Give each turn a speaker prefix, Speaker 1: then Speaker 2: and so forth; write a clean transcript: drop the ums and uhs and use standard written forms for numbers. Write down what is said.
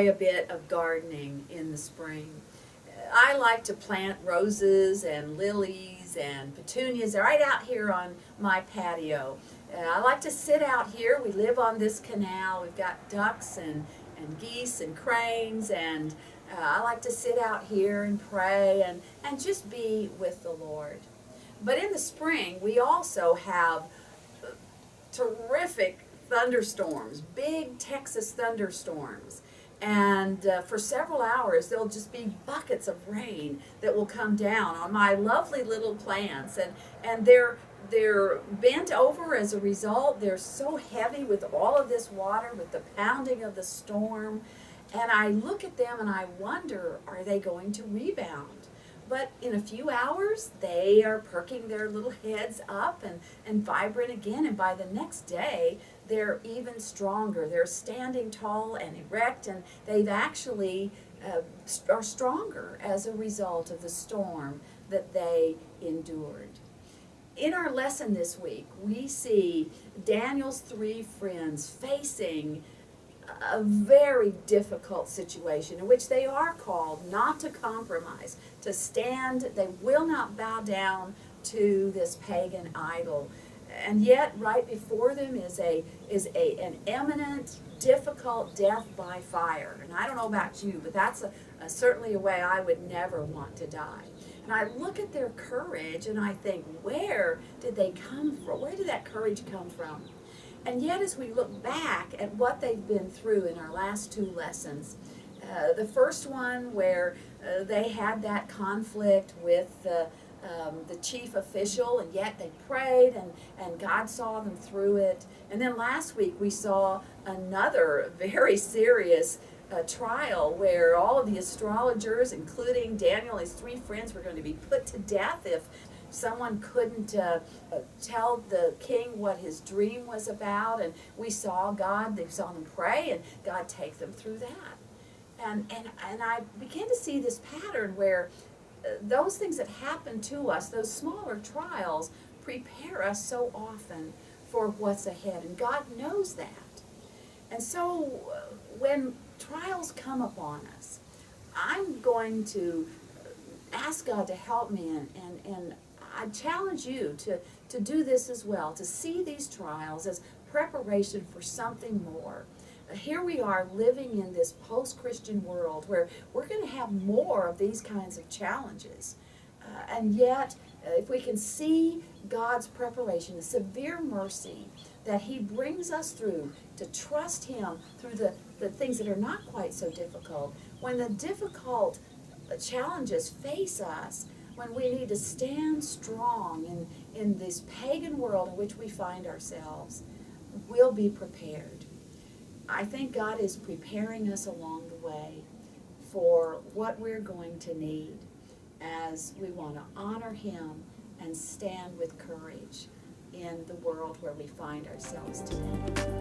Speaker 1: enjoy a bit of gardening in the spring. I like to plant roses and lilies and petunias right out here on my patio. I like to sit out here. We live on this canal. We've got ducks and geese and cranes, and I like to sit out here and pray and just be with the Lord. But in the spring, we also have terrific thunderstorms, big Texas thunderstorms. And for several hours, there'll just be buckets of rain that will come down on my lovely little plants. And they're bent over as a result. They're so heavy with all of this water, with the pounding of the storm. And I look at them and I wonder, are they going to rebound? But in a few hours, they are perking their little heads up and vibrant again. And by the next day, they're even stronger. They're standing tall and erect, and they've actually are stronger as a result of the storm that they endured. In our lesson this week, we see Daniel's three friends facing a very difficult situation in which they are called not to compromise, to stand. They will not bow down to this pagan idol. And yet, right before them is an imminent, difficult death by fire. And I don't know about you, but that's certainly a way I would never want to die. And I look at their courage and I think, where did they come from? Where did that courage come from? And yet, as we look back at what they've been through in our last two lessons, the first one where they had that conflict with the chief official, and yet they prayed and God saw them through it. And then last week we saw another very serious trial where all of the astrologers, including Daniel and his three friends, were going to be put to death if someone couldn't tell the king what his dream was about. And we saw they saw them pray and God take them through that. And I began to see this pattern where those things that happen to us, those smaller trials, prepare us so often for what's ahead. And God knows that. And so when trials come upon us, I'm going to ask God to help me, and I challenge you to do this as well, to see these trials as preparation for something more. Here we are living in this post-Christian world where we're going to have more of these kinds of challenges. And yet, if we can see God's preparation, the severe mercy that He brings us through, to trust Him through the things that are not quite so difficult, when the difficult challenges face us, when we need to stand strong in this pagan world in which we find ourselves, we'll be prepared. I think God is preparing us along the way for what we're going to need as we want to honor Him and stand with courage in the world where we find ourselves today.